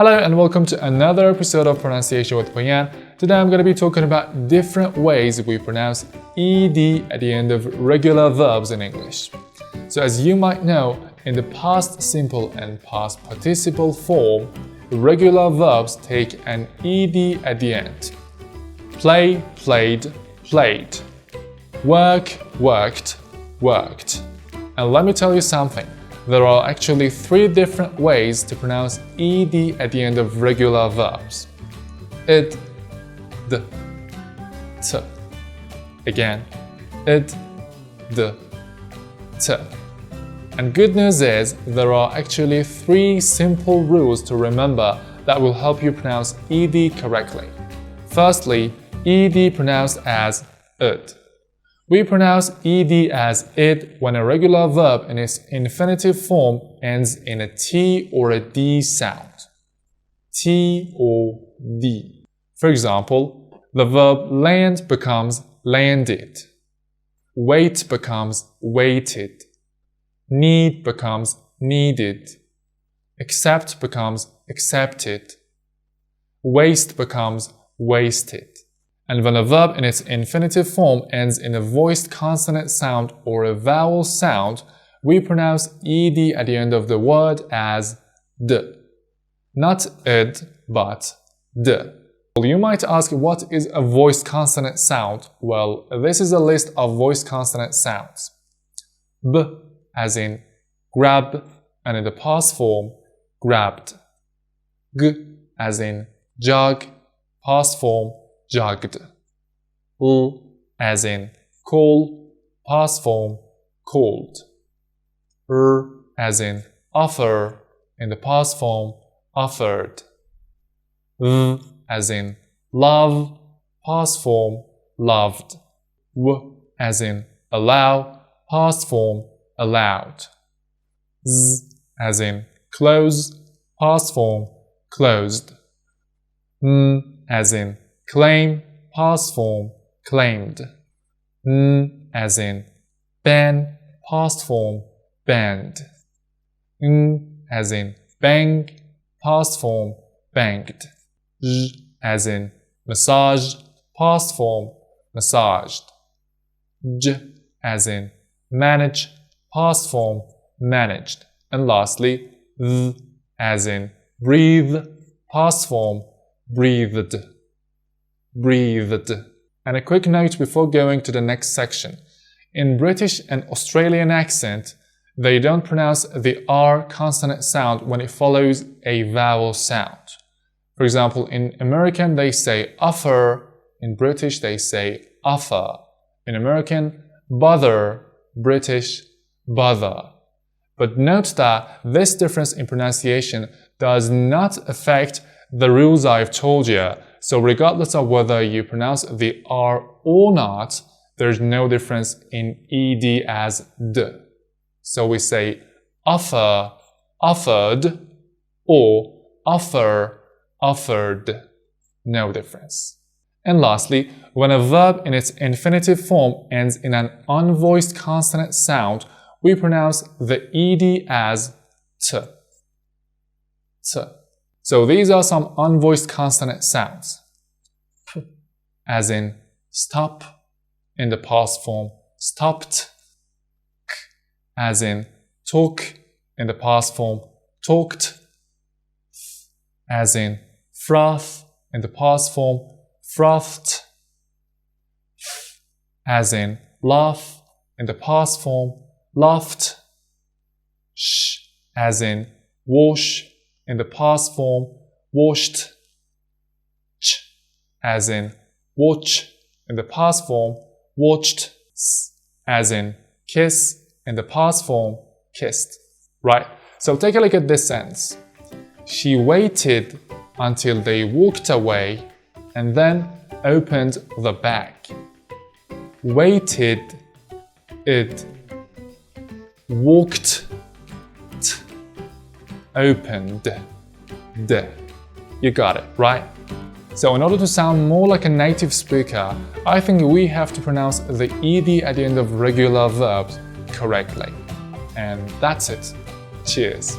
Hello and welcome to another episode of Pronunciation with Poyan. Today I'm going to be talking about different ways we pronounce ed at the end of regular verbs in English. So as you might know, in the past simple and past participle form, regular verbs take an ed at the end. Play, played, played. Work, worked, worked. And let me tell you something. There are actually 3 different ways to pronounce ed at the end of regular verbs. Id, d, t. Again, id, d, t. And good news is, there are actually 3 simple rules to remember that will help you pronounce ed correctly. Firstly, ed pronounced as id. We pronounce ed as id when a regular verb in its infinitive form ends in a T or a D sound. T or D. For example, the verb land becomes landed. Wait becomes waited. Need becomes needed. Accept becomes accepted. Waste becomes wasted. And when a verb in its infinitive form ends in a voiced consonant sound or a vowel sound, we pronounce ed at the end of the word as d. Not id, but d. You might ask, what is a voiced consonant sound? Well, this is a list of voiced consonant sounds. B as in grab, and in the past form, grabbed. G as in jog, past form, jogged. L as in call, past form, called. R as in offer, in the past form, offered. V as in love, past form, loved. W as in allow, past form, allowed. Z as in close, past form, closed. M as in claim, past form, claimed. N as in ban, past form, banned. N as in bang, past form, banged. J as in massage, past form, massaged. J as in manage, past form, managed. And lastly, V as in breathe, past form, breathed. Breathed. And a quick note before going to the next section. In British and Australian accent, they don't pronounce the R consonant sound when it follows a vowel sound. For example, in American they say offer, in British they say offer. In American, bother, British, bother. But note that this difference in pronunciation does not affect the rules I've told you. So regardless of whether you pronounce the R or not, there's no difference in ed as d. So we say offer, offered, or offer, offered. No difference. And lastly, when a verb in its infinitive form ends in an unvoiced consonant sound, we pronounce the ed as t. T. So these are some unvoiced consonant sounds. P as in stop, in the past form, stopped. K as in talk, in the past form, talked. F as in froth, in the past form, frothed. F as in laugh, in the past form, laughed. Sh as in wash, in the past form, washed. Ch as in watch, in the past form, watched. S as in kiss, in the past form, kissed. Right? So take a look at this sentence. She waited until they walked away and then opened the bag. Waited, id. Walked, t. Opened, d. You got it, right? So in order to sound more like a native speaker, I think we have to pronounce the ed at the end of regular verbs correctly. And that's it. Cheers.